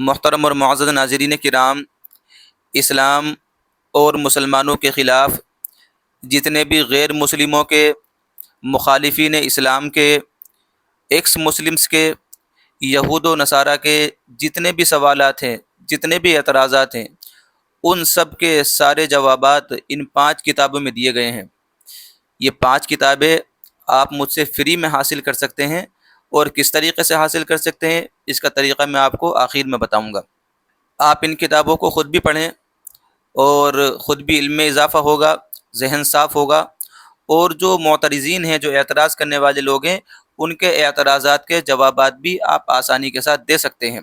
محترم اور معزز ناظرین کرام، اسلام اور مسلمانوں کے خلاف جتنے بھی غیر مسلموں کے، مخالفین اسلام کے، ایکس مسلمس کے، یہود و نصارہ کے جتنے بھی سوالات ہیں، جتنے بھی اعتراضات ہیں، ان سب کے سارے جوابات ان 5 کتابوں میں دیے گئے ہیں۔ یہ 5 کتابیں آپ مجھ سے فری میں حاصل کر سکتے ہیں، اور کس طریقے سے حاصل کر سکتے ہیں اس کا طریقہ میں آپ کو آخر میں بتاؤں گا۔ آپ ان کتابوں کو خود بھی پڑھیں اور خود بھی علم میں اضافہ ہوگا، ذہن صاف ہوگا، اور جو معترضین ہیں، جو اعتراض کرنے والے لوگ ہیں، ان کے اعتراضات کے جوابات بھی آپ آسانی کے ساتھ دے سکتے ہیں۔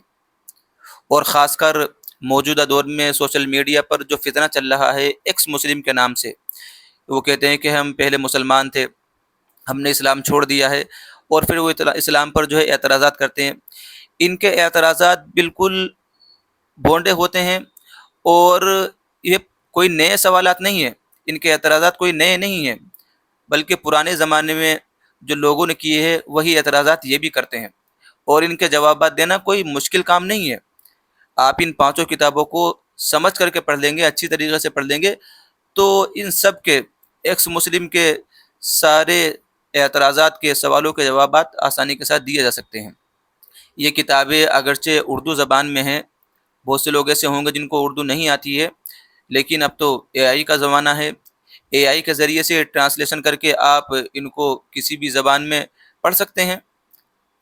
اور خاص کر موجودہ دور میں سوشل میڈیا پر جو فتنہ چل رہا ہے ایکس مسلم کے نام سے، وہ کہتے ہیں کہ ہم پہلے مسلمان تھے، ہم نے اسلام چھوڑ دیا ہے، اور پھر وہ اسلام پر جو ہے اعتراضات کرتے ہیں۔ ان کے اعتراضات بالکل بونڈے ہوتے ہیں، اور یہ کوئی نئے سوالات نہیں ہیں، ان کے اعتراضات کوئی نئے نہیں ہیں، بلکہ پرانے زمانے میں جو لوگوں نے کیے ہیں وہی اعتراضات یہ بھی کرتے ہیں، اور ان کے جوابات دینا کوئی مشکل کام نہیں ہے۔ آپ ان 5 کتابوں کو سمجھ کر کے پڑھ لیں گے، اچھی طریقے سے پڑھ لیں گے، تو ان سب کے ایکس مسلم کے سارے اعتراضات کے سوالوں کے جوابات آسانی کے ساتھ دیے جا سکتے ہیں۔ یہ کتابیں اگرچہ اردو زبان میں ہیں، بہت سے لوگ ایسے ہوں گے جن کو اردو نہیں آتی ہے، لیکن اب تو اے آئی کا زمانہ ہے، اے آئی کے ذریعے سے ٹرانسلیشن کر کے آپ ان کو کسی بھی زبان میں پڑھ سکتے ہیں۔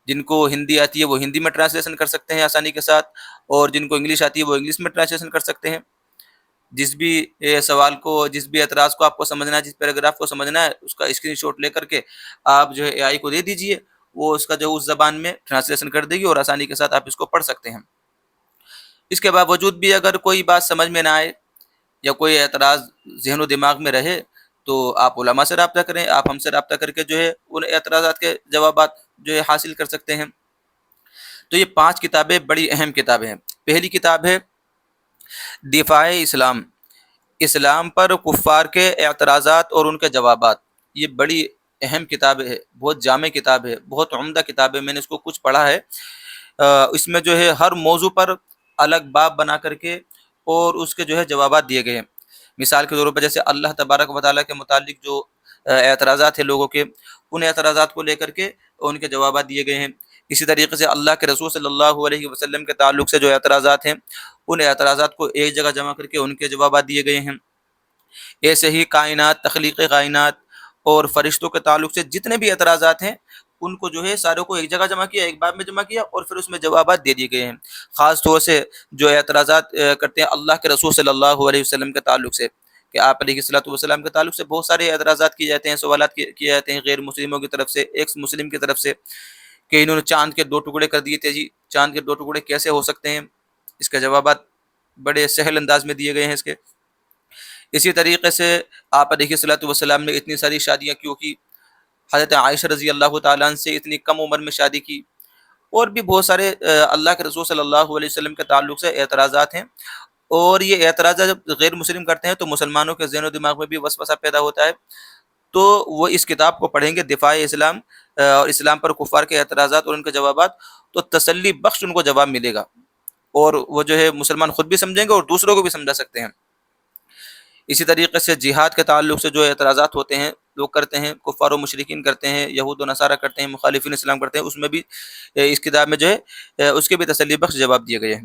جن کو ہندی آتی ہے وہ ہندی میں ٹرانسلیشن کر سکتے ہیں آسانی کے ساتھ، اور جن کو انگلش آتی ہے وہ انگلش میں ٹرانسلیشن کر سکتے ہیں۔ جس بھی سوال کو، جس بھی اعتراض کو آپ کو سمجھنا ہے، جس پیراگراف کو سمجھنا ہے، اس کا اسکرین شاٹ لے کر کے آپ جو ہے اے آئی کو دے دیجئے، وہ اس کا جو اس زبان میں ٹرانسلیشن کر دے گی، اور آسانی کے ساتھ آپ اس کو پڑھ سکتے ہیں۔ اس کے باوجود بھی اگر کوئی بات سمجھ میں نہ آئے یا کوئی اعتراض ذہن و دماغ میں رہے، تو آپ علماء سے رابطہ کریں، آپ ہم سے رابطہ کر کے جو ہے ان اعتراضات کے جوابات جو ہے حاصل کر سکتے ہیں۔ تو یہ 5 کتابیں بڑی اہم کتابیں ہیں۔ پہلی کتاب ہے دفاع اسلام، اسلام پر کفار کے اعتراضات اور ان کے جوابات۔ یہ بڑی اہم کتاب ہے، بہت جامع کتاب ہے، بہت عمدہ کتاب ہے۔ میں نے اس کو کچھ پڑھا ہے۔ اس میں جو ہے ہر موضوع پر الگ باب بنا کر کے اور اس کے جو ہے جوابات دیے گئے ہیں۔ مثال کے طور پر جیسے اللہ تبارک و تعالیٰ کے متعلق جو اعتراضات ہیں لوگوں کے، ان اعتراضات کو لے کر کے ان کے جوابات دیے گئے ہیں۔ اسی طریقے سے اللہ کے رسول صلی اللہ علیہ وسلم کے تعلق سے جو اعتراضات ہیں، ان اعتراضات کو ایک جگہ جمع کر کے ان کے جوابات دیے گئے ہیں۔ ایسے ہی کائنات، تخلیق کائنات اور فرشتوں کے تعلق سے جتنے بھی اعتراضات ہیں، ان کو جو ہے ساروں کو ایک جگہ جمع کیا، ایک باب میں جمع کیا، اور پھر اس میں جوابات دے دیے گئے ہیں۔ خاص طور سے جو اعتراضات کرتے ہیں اللہ کے رسول صلی اللہ علیہ وسلم کے تعلق سے، کہ آپ علیہ الصلوۃ والسلام کے تعلق سے بہت سارے اعتراضات کیے جاتے ہیں، سوالات کیے جاتے ہیں غیر مسلموں کی طرف سے، ایکس مسلم کی طرف سے، کہ انہوں نے چاند کے 2 ٹکڑے کر دیے تھے جی، چاند کے 2 ٹکڑے کیسے ہو سکتے ہیں؟ اس کے جوابات بڑے سہل انداز میں دیے گئے ہیں اس کے۔ اسی طریقے سے آپ علیہ الصلوۃ والسلام نے اتنی ساری شادیاں کیوں کی، حضرت عائشہ رضی اللہ تعالیٰ عنہ سے اتنی کم عمر میں شادی کی، اور بھی بہت سارے اللہ کے رسول صلی اللہ علیہ وسلم کے تعلق سے اعتراضات ہیں۔ اور یہ اعتراضات جب غیر مسلم کرتے ہیں تو مسلمانوں کے ذہن و دماغ میں بھی وسوسہ پیدا ہوتا ہے۔ تو وہ اس کتاب کو پڑھیں گے، دفاع اسلام، اور اسلام پر کفار کے اعتراضات اور ان کے جوابات، تو تسلی بخش ان کو جواب ملے گا، اور وہ جو ہے مسلمان خود بھی سمجھیں گے اور دوسروں کو بھی سمجھا سکتے ہیں۔ اسی طریقے سے جہاد کے تعلق سے جو اعتراضات ہوتے ہیں، لوگ کرتے ہیں، کفار و مشرکین کرتے ہیں، یہود و نصارہ کرتے ہیں، مخالفین اسلام کرتے ہیں، اس میں بھی اس کتاب میں جو ہے اس کے بھی تسلی بخش جواب دیے گئے ہیں۔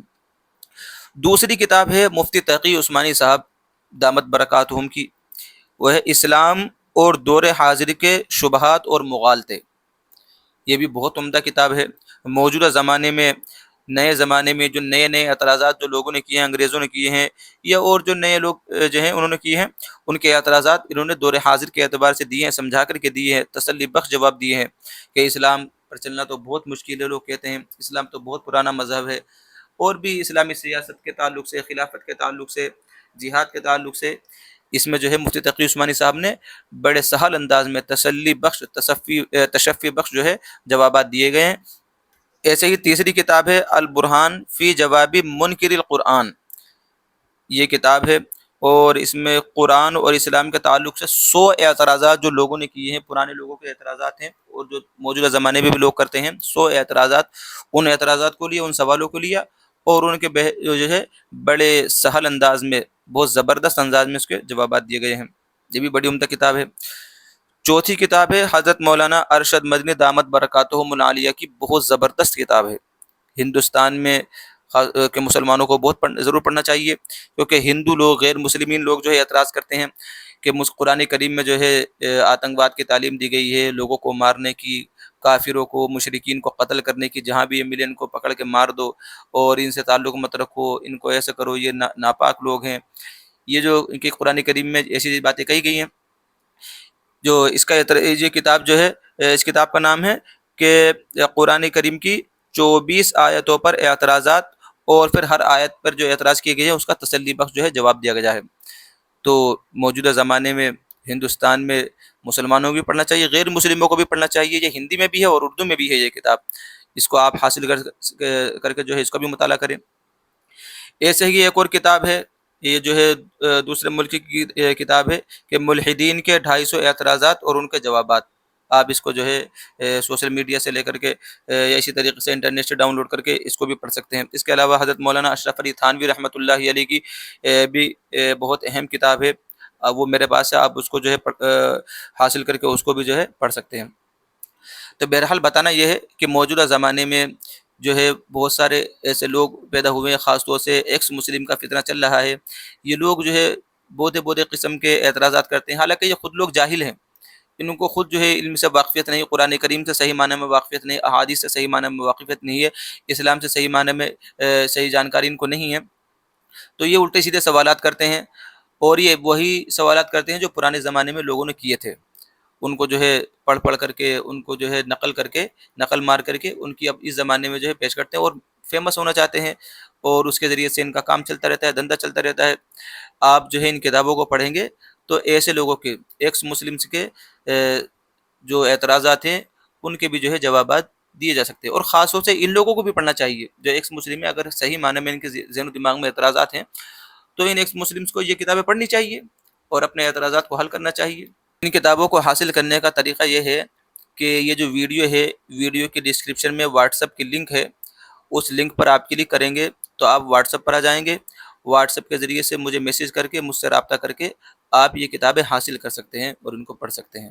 دوسری کتاب ہے مفتی تقی عثمانی صاحب دامت برکاتہم کی، وہ ہے اسلام اور دور حاضر کے شبہات اور مغالطے۔ یہ بھی بہت عمدہ کتاب ہے۔ موجودہ زمانے میں، نئے زمانے میں جو نئے نئے اعتراضات جو لوگوں نے کیے ہیں، انگریزوں نے کیے ہیں، یا اور جو نئے لوگ جو ہیں انہوں نے کیے ہیں، ان کے اعتراضات انہوں نے دور حاضر کے اعتبار سے دیے ہیں، سمجھا کر کے دیے ہیں، تسلی بخش جواب دیے ہیں کہ اسلام پر چلنا تو بہت مشکل ہے۔ لوگ کہتے ہیں اسلام تو بہت پرانا مذہب ہے، اور بھی اسلامی سیاست کے تعلق سے، خلافت کے تعلق سے، جہاد کے تعلق سے، اس میں جو ہے مفتی تقی عثمانی صاحب نے بڑے سہل انداز میں تسلی بخش، تشفی بخش جو ہے جوابات دیے گئے ہیں۔ ایسے ہی تیسری کتاب ہے البرہان فی جواب منکر القرآن۔ یہ کتاب ہے، اور اس میں قرآن اور اسلام کے تعلق سے 100 اعتراضات جو لوگوں نے کیے ہیں، پرانے لوگوں کے اعتراضات ہیں، اور جو موجودہ زمانے میں بھی لوگ کرتے ہیں، 100 اعتراضات، ان اعتراضات کو لیا، ان سوالوں کو لیا، اور ان کے جو ہے بڑے سہل انداز میں، بہت زبردست انداز میں اس کے جوابات دیے گئے ہیں۔ یہ بھی بڑی عمدہ کتاب ہے۔ چوتھی کتاب ہے حضرت مولانا ارشد مدنی دامت برکاتہم العالیہ کی، بہت زبردست کتاب ہے۔ ہندوستان میں کے مسلمانوں کو بہت ضرور پڑھنا چاہیے، کیونکہ ہندو لوگ، غیر مسلمین لوگ جو ہے اعتراض کرتے ہیں کہ قرآن کریم میں جو ہے آتنکواد کی تعلیم دی گئی ہے، لوگوں کو مارنے کی، کافروں کو، مشرکین کو قتل کرنے کی، جہاں بھی یہ ملے ان کو پکڑ کے مار دو اور ان سے تعلق مت رکھو، ان کو ایسے کرو، یہ ناپاک لوگ ہیں۔ یہ جو ان کی قرآن کریم میں ایسی باتیں کہی گئی ہیں، جو اس کا یہ کتاب جو ہے، اس کتاب کا نام ہے کہ قرآن کریم کی 24 آیتوں پر اعتراضات، اور پھر ہر آیت پر جو اعتراض کیے گئے ہیں اس کا تسلی بخش جو ہے جواب دیا گیا ہے۔ تو موجودہ زمانے میں ہندوستان میں مسلمانوں کو بھی پڑھنا چاہیے، غیر مسلموں کو بھی پڑھنا چاہیے۔ یہ ہندی میں بھی ہے اور اردو میں بھی ہے یہ کتاب، اس کو آپ حاصل کر کے جو ہے اس کا بھی مطالعہ کریں۔ ایسے ہی ایک اور کتاب ہے، یہ جو ہے دوسرے ملک کی کتاب ہے کہ ملحدین کے 250 اعتراضات اور ان کے جوابات۔ آپ اس کو جو ہے سوشل میڈیا سے لے کر کے یا اسی طریقے سے انٹرنیٹ سے ڈاؤن لوڈ کر کے اس کو بھی پڑھ سکتے ہیں۔ اس کے علاوہ حضرت مولانا اشرف علی تھانوی رحمۃ اللہ علیہ کی بھی بہت اہم کتاب ہے، وہ میرے پاس ہے، آپ اس کو جو ہے حاصل کر کے اس کو بھی جو ہے پڑھ سکتے ہیں۔ تو بہرحال بتانا یہ ہے کہ موجودہ زمانے میں جو ہے بہت سارے ایسے لوگ پیدا ہوئے ہیں، خاص طور سے ایکس مسلم کا فتنہ چل رہا ہے۔ یہ لوگ جو ہے بودے قسم کے اعتراضات کرتے ہیں، حالانکہ یہ خود لوگ جاہل ہیں، ان کو خود جو ہے علم سے واقفیت نہیں، قرآن کریم سے صحیح معنی میں واقفیت نہیں، احادیث سے صحیح معنی میں واقفیت نہیں ہے، اسلام سے صحیح معنی میں صحیح جانکاری ان کو نہیں ہے۔ تو یہ الٹے سیدھے سوالات کرتے ہیں، اور یہ وہی سوالات کرتے ہیں جو پرانے زمانے میں لوگوں نے کیے تھے، ان کو جو ہے پڑھ کر کے، ان کو جو ہے نقل مار کر کے ان کی اب اس زمانے میں جو ہے پیش کرتے ہیں، اور فیمس ہونا چاہتے ہیں، اور اس کے ذریعے سے ان کا کام چلتا رہتا ہے، دھندا چلتا رہتا ہے۔ آپ جو ہے ان کتابوں کو پڑھیں گے تو ایسے لوگوں کے، ایکس مسلمس کے جو اعتراضات ہیں ان کے بھی جو ہے جوابات دیے جا سکتے ہیں، اور خاص طور سے ان لوگوں کو بھی پڑھنا چاہیے جو ایکس مسلم ہیں۔ اگر صحیح معنی میں ان کے ذہن و دماغ میں اعتراضات ہیں تو ان ایکس مسلمس کو یہ کتابیں پڑھنی چاہیے اور اپنے اعتراضات کو حل کرنا چاہیے۔ ان کتابوں کو حاصل کرنے کا طریقہ یہ ہے کہ یہ جو ویڈیو ہے، ویڈیو کی ڈسکرپشن میں واٹس ایپ کی لنک ہے، اس لنک پر آپ کلک کریں گے تو آپ واٹس ایپ پر آ جائیں گے۔ واٹس ایپ کے ذریعے سے مجھے میسیج کر کے، مجھ سے رابطہ کر کے آپ یہ کتابیں حاصل کر سکتے ہیں اور ان کو پڑھ سکتے ہیں۔